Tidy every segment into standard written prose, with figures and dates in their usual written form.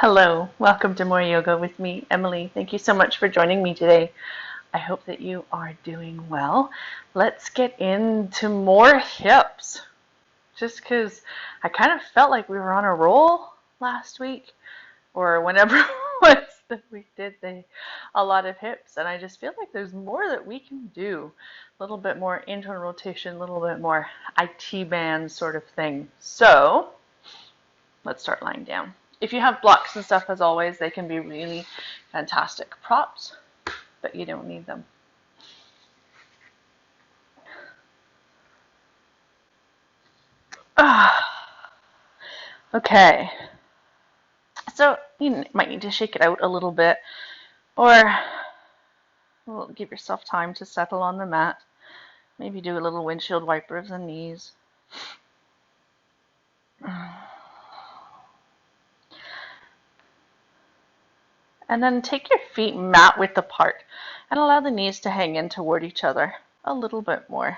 Hello, welcome to More Yoga with me, Emily. Thank you so much for joining me today. I hope that you are doing well. Let's get into more hips. Just because I kind of felt like we were on a roll last week, or whenever it was that we did a lot of hips, and I just feel like there's more that we can do. A little bit more internal rotation, a little bit more IT band sort of thing. So let's start lying down. If you have blocks and stuff, as always, they can be really fantastic props, but you don't need them. Okay, so you might need to shake it out a little bit, or give yourself time to settle on the mat. Maybe do a little windshield wiper of the knees. And then take your feet mat width apart and allow the knees to hang in toward each other a little bit more,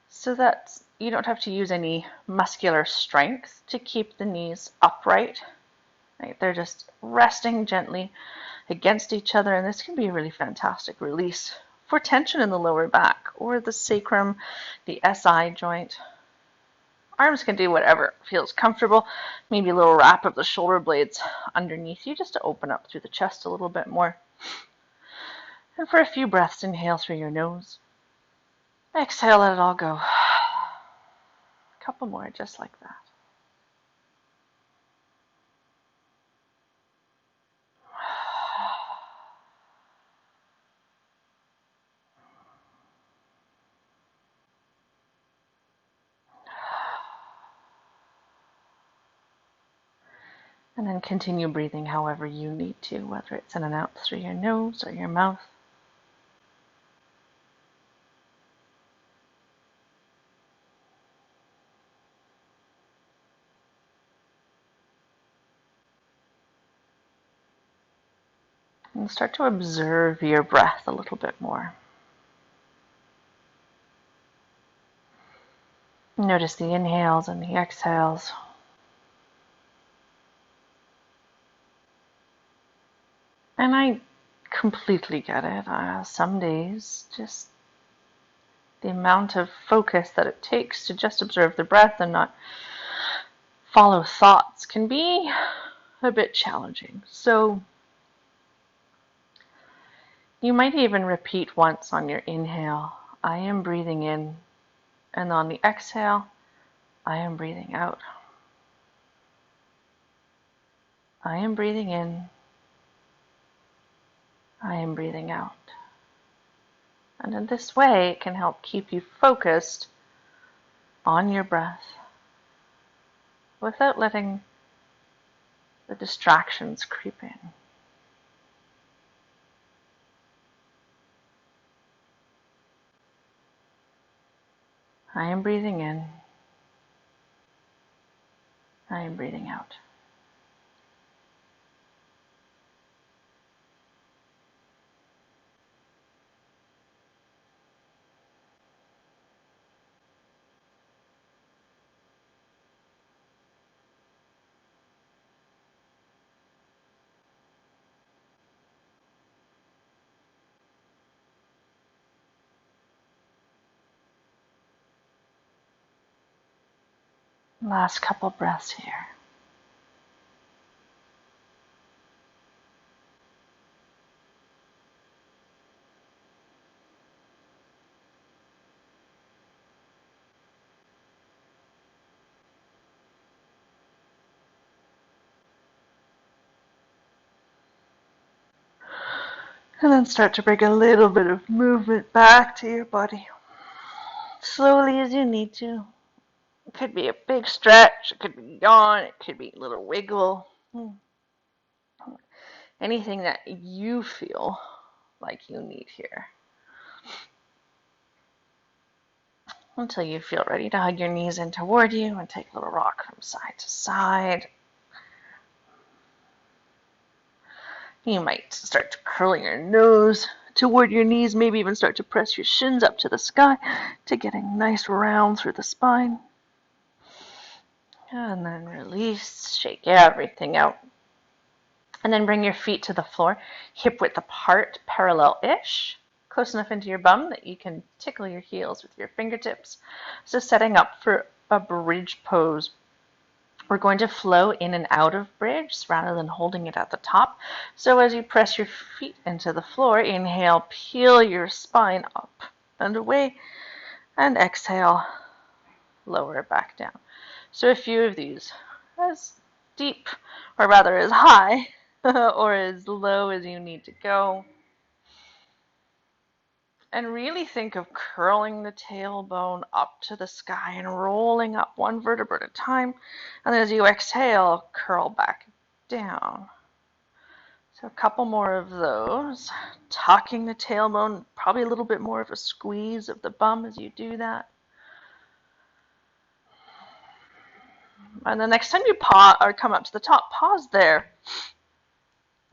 so that you don't have to use any muscular strength to keep the knees upright. Right? They're just resting gently against each other, and this can be a really fantastic release for tension in the lower back or the sacrum, the SI joint. Arms can do whatever feels comfortable. Maybe a little wrap of the shoulder blades underneath you just to open up through the chest a little bit more. And for a few breaths, inhale through your nose. Exhale, let it all go. A couple more just like that. And then continue breathing however you need to, whether it's in and out through your nose or your mouth. And start to observe your breath a little bit more. Notice the inhales and the exhales. And I completely get it. Some days, just the amount of focus that it takes to just observe the breath and not follow thoughts can be a bit challenging. So you might even repeat once on your inhale, I am breathing in, and on the exhale, I am breathing out. I am breathing in, I am breathing out. And in this way, it can help keep you focused on your breath without letting the distractions creep in. I am breathing in, I am breathing out. Last couple breaths here. And then start to bring a little bit of movement back to your body. Slowly as you need to. It could be a big stretch, it could be yawn, it could be a little wiggle. Anything that you feel like you need here. Until you feel ready to hug your knees in toward you and take a little rock from side to side. You might start to curl your nose toward your knees, maybe even start to press your shins up to the sky to get a nice round through the spine. And then release, shake everything out. And then bring your feet to the floor, hip width apart, parallel-ish, close enough into your bum that you can tickle your heels with your fingertips. So setting up for a bridge pose. We're going to flow in and out of bridge rather than holding it at the top. So as you press your feet into the floor, inhale, peel your spine up and away, and exhale, lower it back down. So a few of these, as deep, or rather as high, or as low as you need to go. And really think of curling the tailbone up to the sky and rolling up one vertebra at a time. And then as you exhale, curl back down. So a couple more of those. Tucking the tailbone, probably a little bit more of a squeeze of the bum as you do that. And the next time you pause or come up to the top, pause there.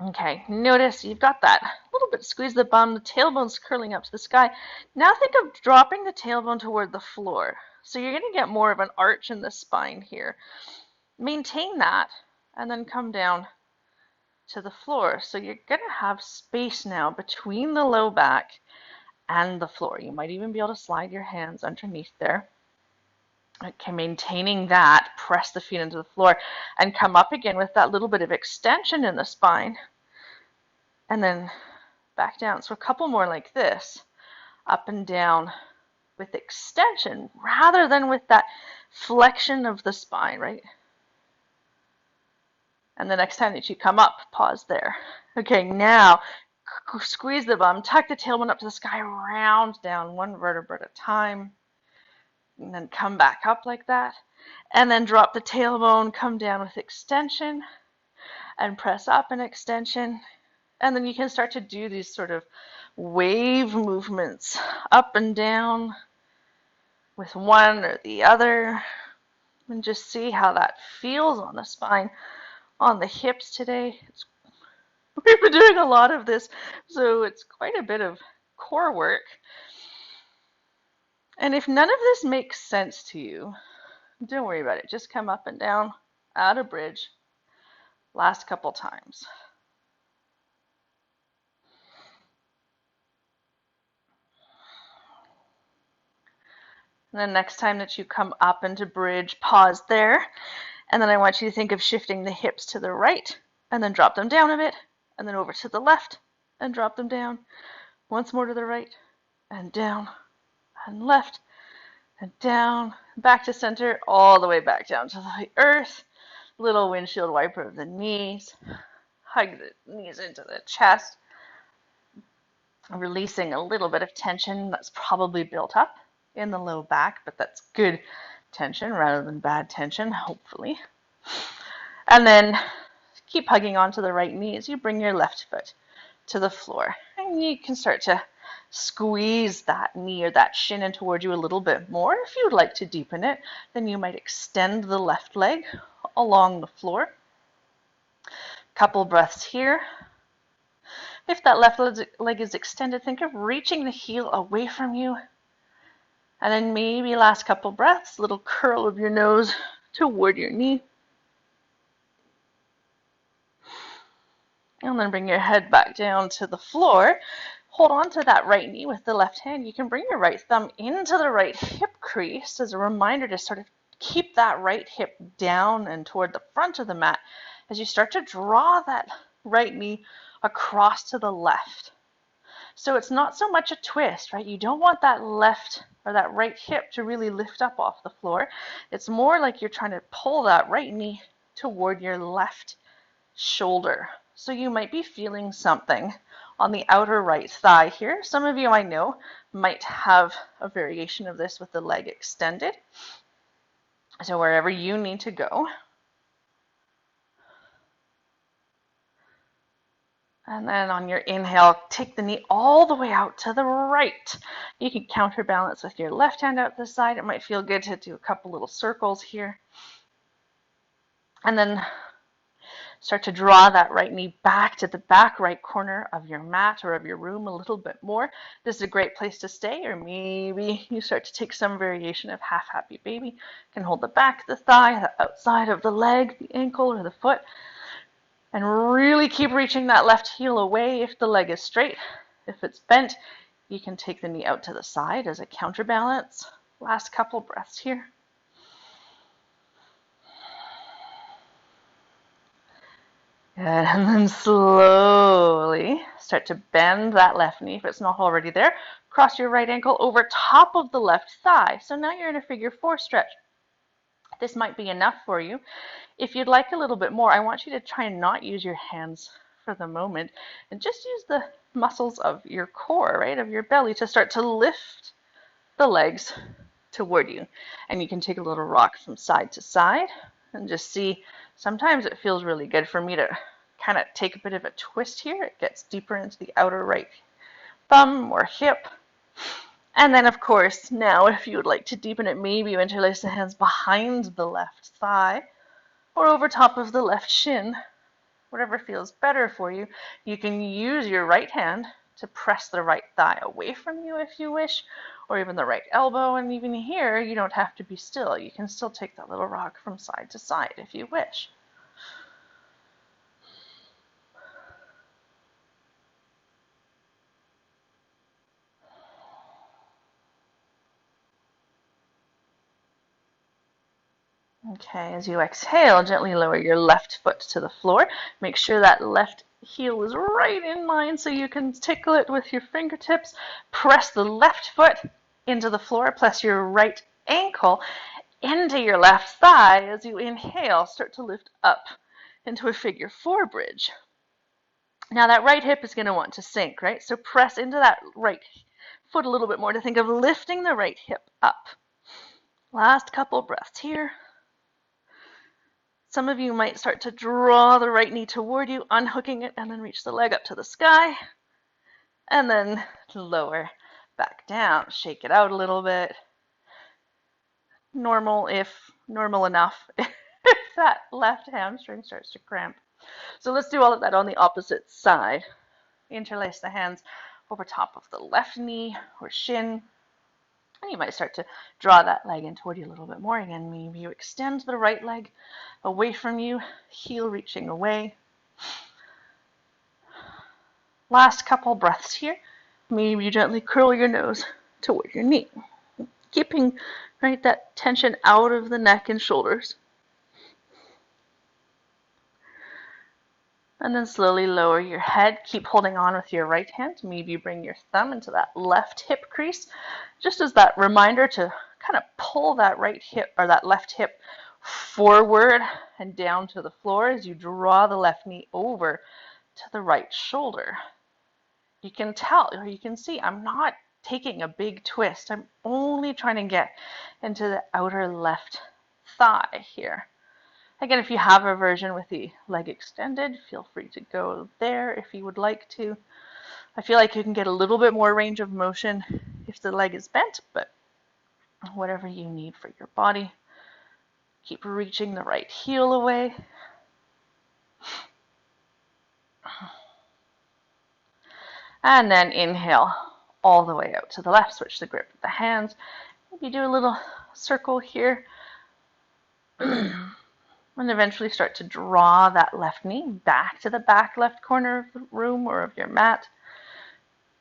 Okay, notice you've got that little bit squeeze the bum, the tailbone's curling up to the sky. Now think of dropping the tailbone toward the floor. So you're going to get more of an arch in the spine here. Maintain that and then come down to the floor. So you're going to have space now between the low back and the floor. You might even be able to slide your hands underneath there. Okay, maintaining that, press the feet into the floor and come up again with that little bit of extension in the spine. And then back down. So a couple more like this, up and down with extension rather than with that flexion of the spine, right? And the next time that you come up, pause there. Okay, now squeeze the bum, tuck the tailbone up to the sky, round down one vertebra at a time. And then come back up like that. And then drop the tailbone, come down with extension, and press up an extension. And then you can start to do these sort of wave movements up and down with one or the other. And just see how that feels on the spine, on the hips today. We've been doing a lot of this, so it's quite a bit of core work. And if none of this makes sense to you, don't worry about it. Just come up and down, out of bridge, last couple times. And then next time that you come up into bridge, pause there. And then I want you to think of shifting the hips to the right, and then drop them down a bit, and then over to the left, and drop them down. Once more to the right, and down, and left, and down, back to center, all the way back down to the earth. Little windshield wiper of the knees. Hug the knees into the chest. Releasing a little bit of tension that's probably built up in the low back, but that's good tension rather than bad tension, hopefully. And then keep hugging onto the right knee as you bring your left foot to the floor. And you can start to squeeze that knee or that shin in toward you a little bit more. If you'd like to deepen it, then you might extend the left leg along the floor. Couple breaths here. If that left leg is extended, think of reaching the heel away from you. And then maybe last couple breaths, little curl of your nose toward your knee. And then bring your head back down to the floor. Hold on to that right knee with the left hand. You can bring your right thumb into the right hip crease as a reminder to sort of keep that right hip down and toward the front of the mat as you start to draw that right knee across to the left. So it's not so much a twist, right? You don't want that left or that right hip to really lift up off the floor. It's more like you're trying to pull that right knee toward your left shoulder. So you might be feeling something on the outer right thigh here. Some of you I know might have a variation of this with the leg extended. So wherever you need to go. And then on your inhale, take the knee all the way out to the right. You can counterbalance with your left hand out to the side. It might feel good to do a couple little circles here. And then start to draw that right knee back to the back right corner of your mat or of your room a little bit more. This is a great place to stay, or maybe you start to take some variation of half happy baby. You can hold the back of the thigh, the outside of the leg, the ankle, or the foot. And really keep reaching that left heel away if the leg is straight. If it's bent, you can take the knee out to the side as a counterbalance. Last couple breaths here. Good. And then slowly start to bend that left knee if it's not already there. Cross your right ankle over top of the left thigh. So now you're in a figure four stretch. This might be enough for you. If you'd like a little bit more, I want you to try and not use your hands for the moment and just use the muscles of your core, right, of your belly to start to lift the legs toward you. And you can take a little rock from side to side and just see. Sometimes it feels really good for me to kind of take a bit of a twist here. It gets deeper into the outer right thumb or hip. And then, of course, now if you would like to deepen it, maybe you interlace the hands behind the left thigh or over top of the left shin, whatever feels better for you. You can use your right hand to press the right thigh away from you if you wish, or even the right elbow. And even here, you don't have to be still. You can still take that little rock from side to side if you wish. Okay, as you exhale, gently lower your left foot to the floor. Make sure that left heel is right in line so you can tickle it with your fingertips. Press the left foot into the floor, press your right ankle into your left thigh. As you inhale, start to lift up into a figure four bridge. Now that right hip is going to want to sink, right? So press into that right foot a little bit more to think of lifting the right hip up. Last couple breaths here. Some of you might start to draw the right knee toward you, unhooking it, and then reach the leg up to the sky. And then lower back down. Shake it out a little bit. Normal enough if that left hamstring starts to cramp. So let's do all of that on the opposite side. Interlace the hands over top of the left knee or shin. And you might start to draw that leg in toward you a little bit more. Again, maybe you extend the right leg away from you, heel reaching away. Last couple breaths here. Maybe you gently curl your nose toward your knee, keeping right that tension out of the neck and shoulders. And then slowly lower your head. Keep holding on with your right hand. Maybe you bring your thumb into that left hip crease, just as that reminder to kind of pull that right hip or that left hip forward and down to the floor as you draw the left knee over to the right shoulder. You can tell, or you can see, I'm not taking a big twist. I'm only trying to get into the outer left thigh here. Again, if you have a version with the leg extended, feel free to go there if you would like to. I feel like you can get a little bit more range of motion if the leg is bent, but whatever you need for your body. Keep reaching the right heel away. And then inhale all the way out to the left. Switch the grip of the hands. Maybe do a little circle here. And eventually start to draw that left knee back to the back left corner of the room or of your mat.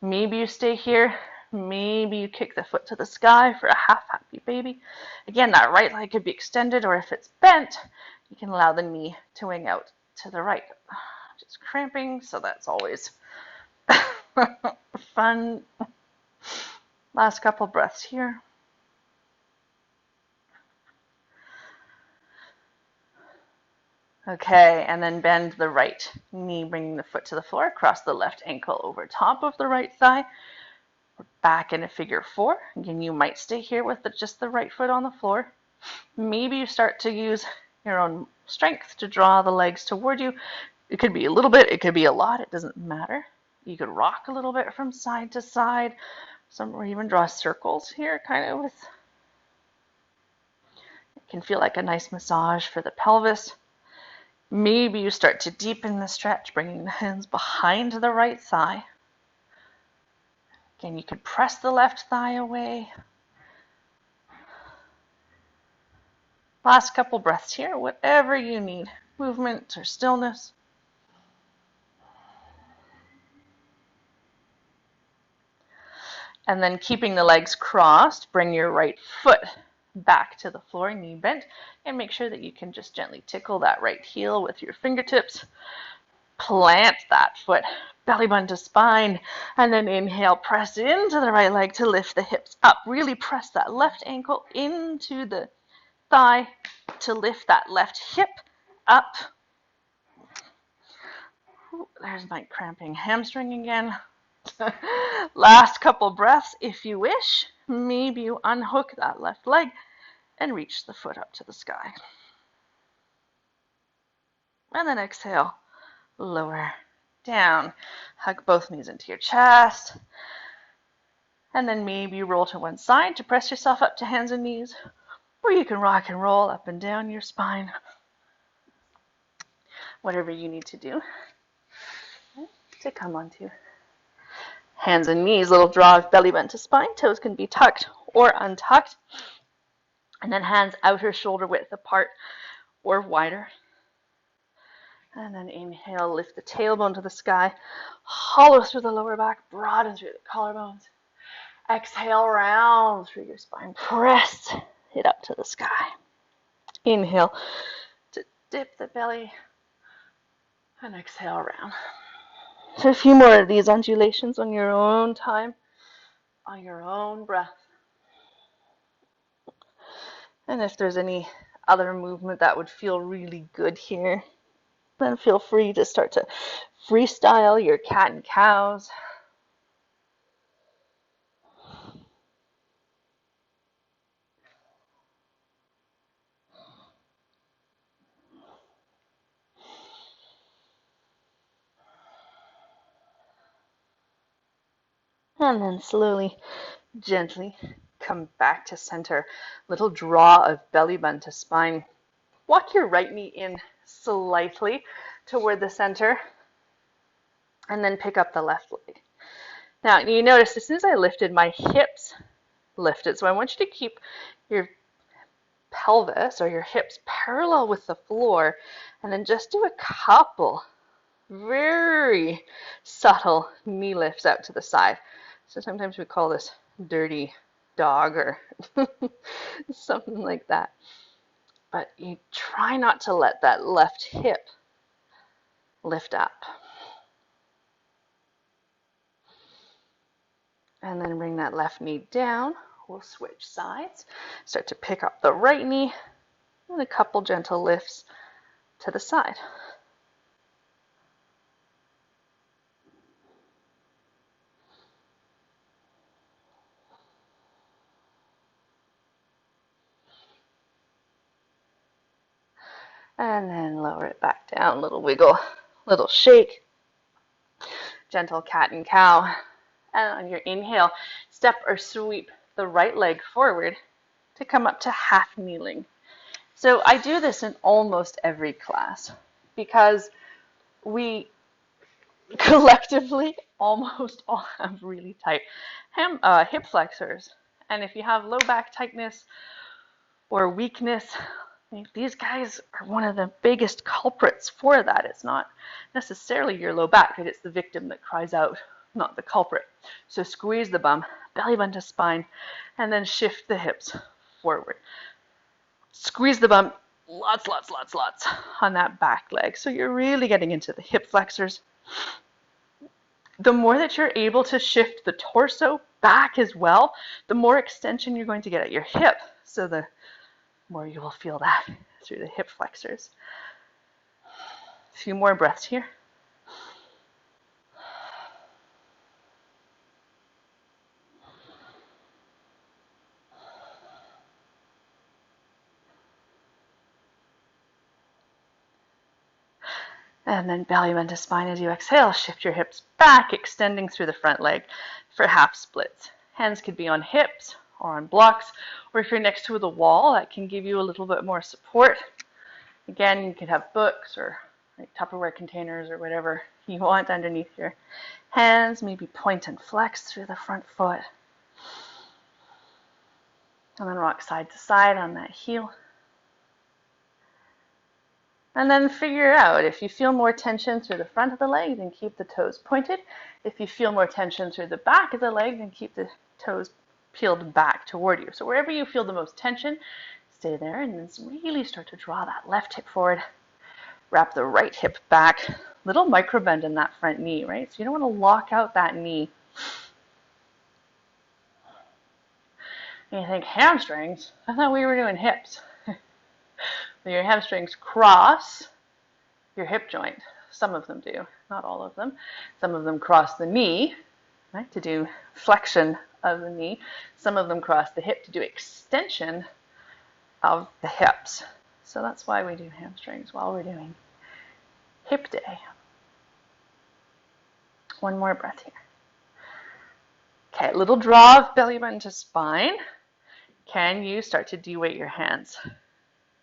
Maybe you stay here. Maybe you kick the foot to the sky for a half happy baby. Again, that right leg could be extended, or if it's bent, you can allow the knee to wing out to the right. Just cramping, so that's always fun. Last couple breaths here. Okay, and then bend the right knee, bringing the foot to the floor, cross the left ankle over top of the right thigh. We're back in a figure four. Again, you might stay here with just the right foot on the floor. Maybe you start to use your own strength to draw the legs toward you. It could be a little bit, it could be a lot, it doesn't matter. You could rock a little bit from side to side. Some or even draw circles here, kind of with, it can feel like a nice massage for the pelvis. Maybe you start to deepen the stretch, bringing the hands behind the right thigh. Again, you could press the left thigh away. Last couple breaths here, whatever you need, movement or stillness. And then keeping the legs crossed, bring your right foot back to the floor, knee bent, and make sure that you can just gently tickle that right heel with your fingertips. Plant that foot, belly button to spine, and then inhale, press into the right leg to lift the hips up. Really press that left ankle into the thigh to lift that left hip up. Ooh, there's my cramping hamstring again. Last couple breaths if you wish. Maybe you unhook that left leg and reach the foot up to the sky. And then exhale, lower, down. Hug both knees into your chest. And then maybe roll to one side to press yourself up to hands and knees. Or you can rock and roll up and down your spine. Whatever you need to do to come onto hands and knees, little draw of belly button to spine. Toes can be tucked or untucked. And then hands outer shoulder width apart or wider. And then inhale, lift the tailbone to the sky. Hollow through the lower back, broaden through the collarbones. Exhale, round through your spine. Press it up to the sky. Inhale to dip the belly. And exhale, round. So a few more of these undulations on your own time, on your own breath. And if there's any other movement that would feel really good here, then feel free to start to freestyle your cat and cows. And then slowly, gently come back to center. Little draw of belly button to spine. Walk your right knee in slightly toward the center. And then pick up the left leg. Now, you notice as soon as I lifted, my hips lifted. So I want you to keep your pelvis or your hips parallel with the floor. And then just do a couple very subtle knee lifts out to the side. So sometimes we call this dirty dog or something like that. But you try not to let that left hip lift up. And then bring that left knee down. We'll switch sides. Start to pick up the right knee and a couple gentle lifts to the side. And then lower it back down, little wiggle, little shake, gentle cat and cow. And on your inhale, step or sweep the right leg forward to come up to half kneeling. So I do this in almost every class because we collectively almost all have really tight hip flexors. And if you have low back tightness or weakness, these guys are one of the biggest culprits for that. It's not necessarily your low back, but it's the victim that cries out, not the culprit. So squeeze the bum, belly button to spine, and then shift the hips forward. Squeeze the bum, lots on that back leg. So you're really getting into the hip flexors. The more that you're able to shift the torso back as well, the more extension you're going to get at your hip. So the more you will feel that through the hip flexors. A few more breaths here. And then belly button to spine as you exhale. Shift your hips back, extending through the front leg for half splits. Hands could be on hips or on blocks, or if you're next to the wall, that can give you a little bit more support. Again, you could have books or like Tupperware containers or whatever you want underneath your hands. Maybe point and flex through the front foot. And then rock side to side on that heel. And then figure out, if you feel more tension through the front of the leg, then keep the toes pointed. If you feel more tension through the back of the leg, then keep the toes peeled back toward you. So wherever you feel the most tension, stay there, and then really start to draw that left hip forward. Wrap the right hip back. Little micro bend in that front knee, right? So you don't want to lock out that knee. And you think, hamstrings? I thought we were doing hips. Your hamstrings cross your hip joint. Some of them do, not all of them. Some of them cross the knee, right, to do flexion of the knee. Some of them cross the hip to do extension of the hips. So that's why we do hamstrings while we're doing hip day. One more breath here. Okay, a little draw of belly button to spine. Can you start to de-weight your hands?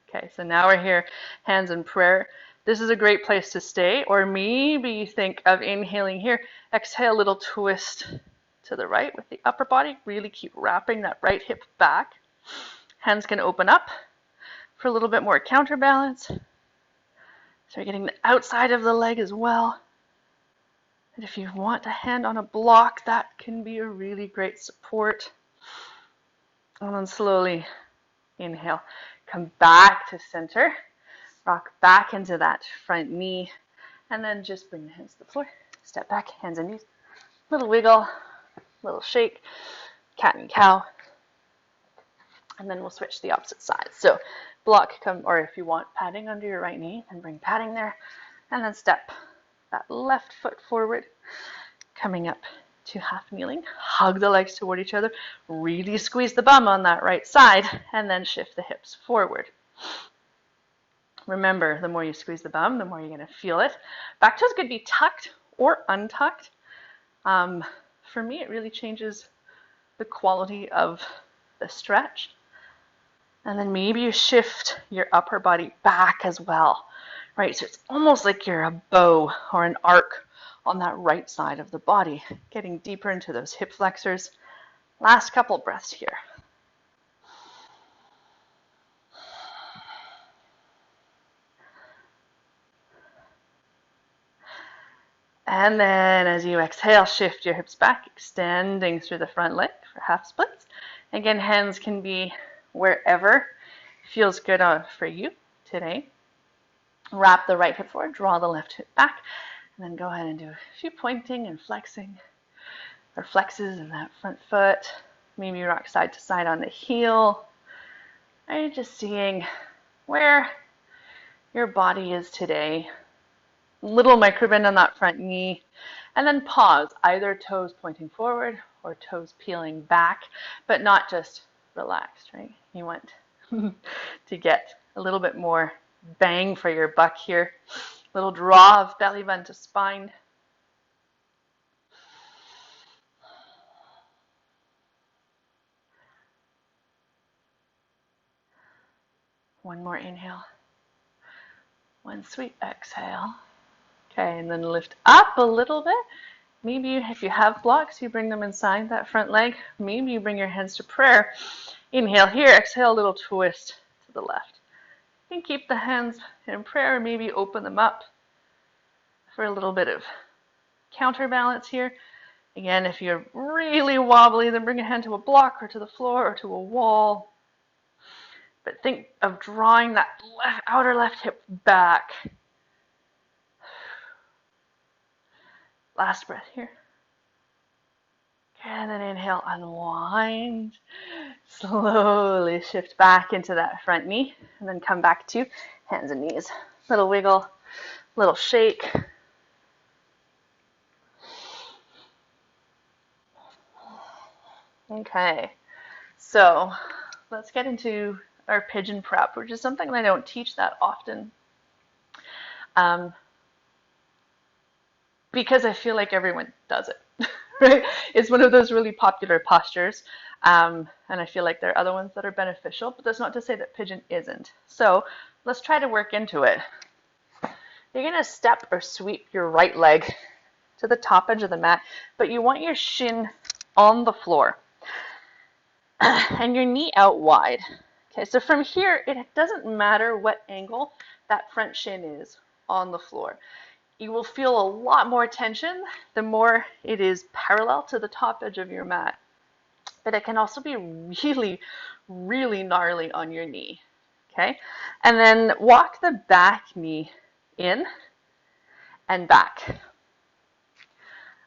Okay, so now we're here, hands in prayer. This is a great place to stay, or maybe you think of inhaling here. Exhale, a little twist to the right with the upper body. Really keep wrapping that right hip back. Hands can open up for a little bit more counterbalance. So you're getting the outside of the leg as well. And if you want a hand on a block, that can be a really great support. And then slowly inhale, come back to center. Rock back into that front knee, and then just bring the hands to the floor. Step back, hands and knees. Little wiggle, little shake, cat and cow. And then we'll switch the opposite side. So block, or if you want padding under your right knee, then bring padding there. And then step that left foot forward, coming up to half kneeling. Hug the legs toward each other. Really squeeze the bum on that right side, and then shift the hips forward. Remember, the more you squeeze the bum, the more you're going to feel it. Back toes could be tucked or untucked. For me, it really changes the quality of the stretch. And then maybe you shift your upper body back as well, right? So it's almost like you're a bow or an arc on that right side of the body, getting deeper into those hip flexors. Last couple breaths here. And then as you exhale, shift your hips back, extending through the front leg for half splits. Again, hands can be wherever feels good for you today. Wrap the right hip forward, draw the left hip back, and then go ahead and do a few pointing and flexing, or flexes in that front foot. Maybe rock side to side on the heel. Are you just seeing where your body is today? Little microbend on that front knee, and then pause, either toes pointing forward or toes peeling back, but not just relaxed, right? You want to get a little bit more bang for your buck here. Little draw of belly button to spine. One more inhale. One sweet exhale. Okay, and then lift up a little bit. Maybe if you have blocks, you bring them inside that front leg. Maybe you bring your hands to prayer. Inhale here, exhale, a little twist to the left. You can keep the hands in prayer, maybe open them up for a little bit of counterbalance here. Again, if you're really wobbly, then bring a hand to a block or to the floor or to a wall. But think of drawing that outer left hip back. Last breath here. And then inhale, unwind. Slowly shift back into that front knee. And then come back to hands and knees. Little wiggle, little shake. Okay, so let's get into our pigeon prep, which is something that I don't teach that often. Because I feel like everyone does it, right? It's one of those really popular postures, and I feel like there are other ones that are beneficial, but that's not to say that pigeon isn't. So let's try to work into it. You're gonna step or sweep your right leg to the top edge of the mat, but you want your shin on the floor and your knee out wide. Okay, so from here, it doesn't matter what angle that front shin is on the floor. You will feel a lot more tension the more it is parallel to the top edge of your mat. but it can also be really, really gnarly on your knee. Okay, and then walk the back knee in and back.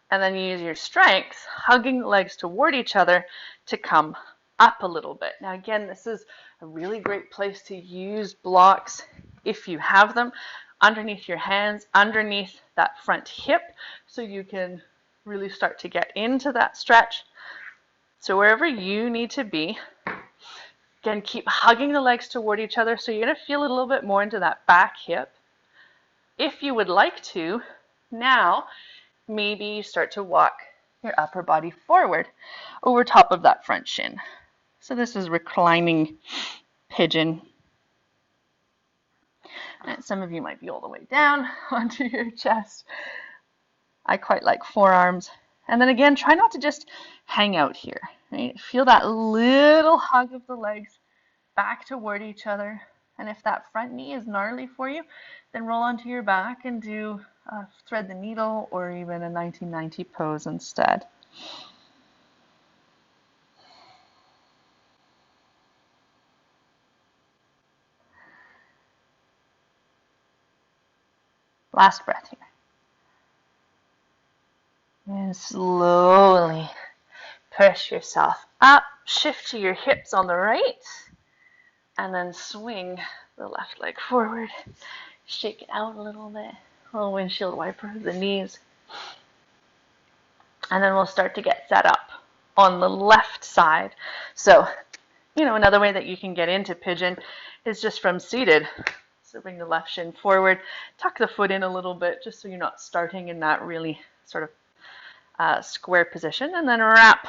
And then use your strength, hugging the legs toward each other to come up a little bit. Now again, this is a really great place to use blocks if you have them underneath your hands, underneath that front hip, so you can really start to get into that stretch. So wherever you need to be, again, keep hugging the legs toward each other, so you're going to feel a little bit more into that back hip. If you would like to, now maybe you start to walk your upper body forward over top of that front shin. So this is reclining pigeon. And some of you might be all the way down onto your chest. I quite like forearms. And then again, try not to just hang out here. Right? Feel that little hug of the legs back toward each other. And if that front knee is gnarly for you, then roll onto your back and do thread the needle or even a 1990 pose instead. Last breath here. And slowly push yourself up, shift to your hips on the right, and then swing the left leg forward. Shake it out a little bit. A little windshield wiper of the knees. And then we'll start to get set up on the left side. So, another way that you can get into pigeon is just from seated. So bring the left shin forward, tuck the foot in a little bit just so you're not starting in that really sort of square position, and then wrap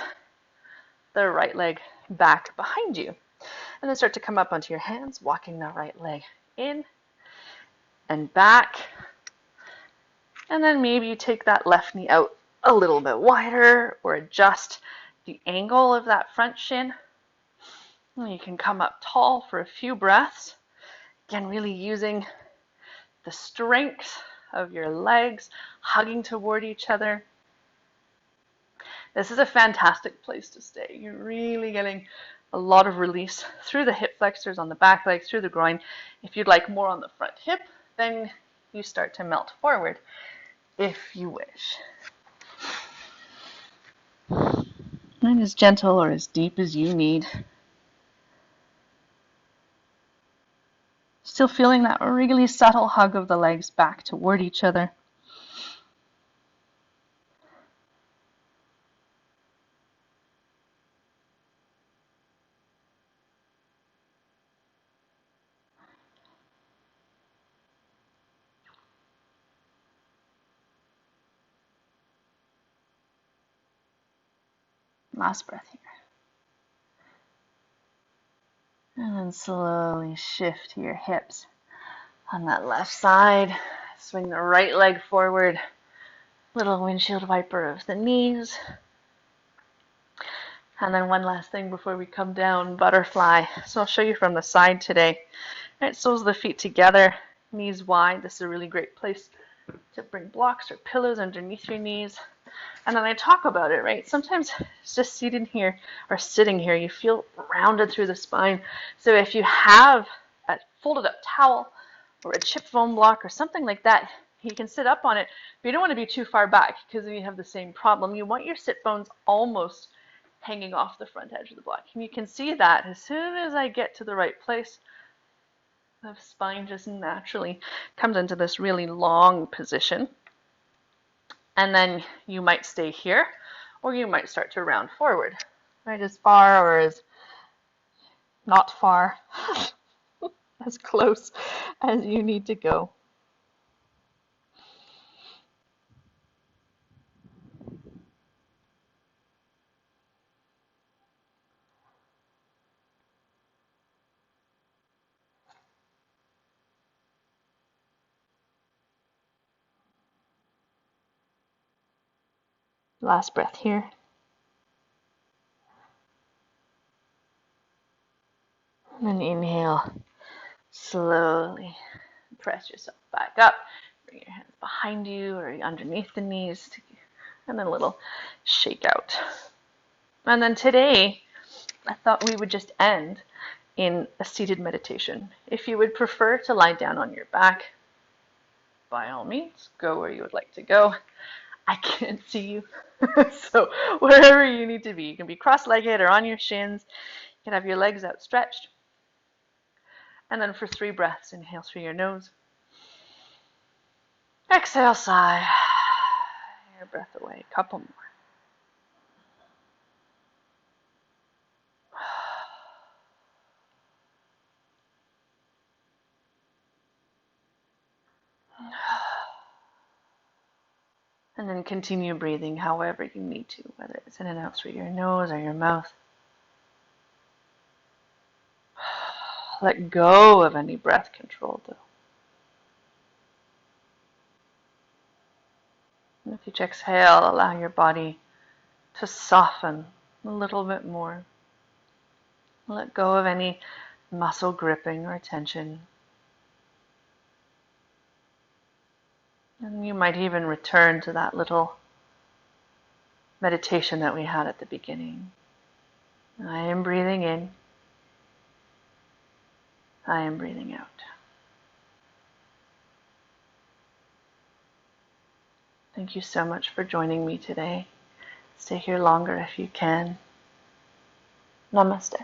the right leg back behind you. And then start to come up onto your hands, walking the right leg in and back. And then maybe you take that left knee out a little bit wider or adjust the angle of that front shin. And you can come up tall for a few breaths. Again, really using the strength of your legs, hugging toward each other. This is a fantastic place to stay. You're really getting a lot of release through the hip flexors on the back leg, through the groin. If you'd like more on the front hip, then you start to melt forward if you wish. And as gentle or as deep as you need. Still feeling that really subtle hug of the legs back toward each other. Last breath here. And then slowly shift your hips on that left side. Swing the right leg forward. Little windshield wiper of the knees. And then one last thing before we come down, butterfly. So I'll show you from the side today. Right, soles of the feet together, knees wide. This is a really great place to bring blocks or pillows underneath your knees. And then I talk about it, right? Sometimes it's just sitting here, you feel rounded through the spine. So if you have a folded up towel or a chip foam block or something like that, you can sit up on it, but you don't want to be too far back because then you have the same problem. You want your sit bones almost hanging off the front edge of the block. And you can see that as soon as I get to the right place, the spine just naturally comes into this really long position. And then you might stay here, or you might start to round forward, right? As far or as not far, as close as you need to go. Last breath here. And then inhale, slowly press yourself back up. Bring your hands behind you or underneath the knees. And then a little shake out. And then today, I thought we would just end in a seated meditation. If you would prefer to lie down on your back, by all means, go where you would like to go. I can't see you. So wherever you need to be, you can be cross-legged or on your shins. You can have your legs outstretched. And then for 3 breaths, inhale through your nose. Exhale, sigh. Your breath away. A couple more. And then continue breathing however you need to, whether it's in and out through your nose or your mouth. Let go of any breath control, though. And if you exhale, allow your body to soften a little bit more. Let go of any muscle gripping or tension. And you might even return to that little meditation that we had at the beginning. I am breathing in. I am breathing out. Thank you so much for joining me today. Stay here longer if you can. Namaste.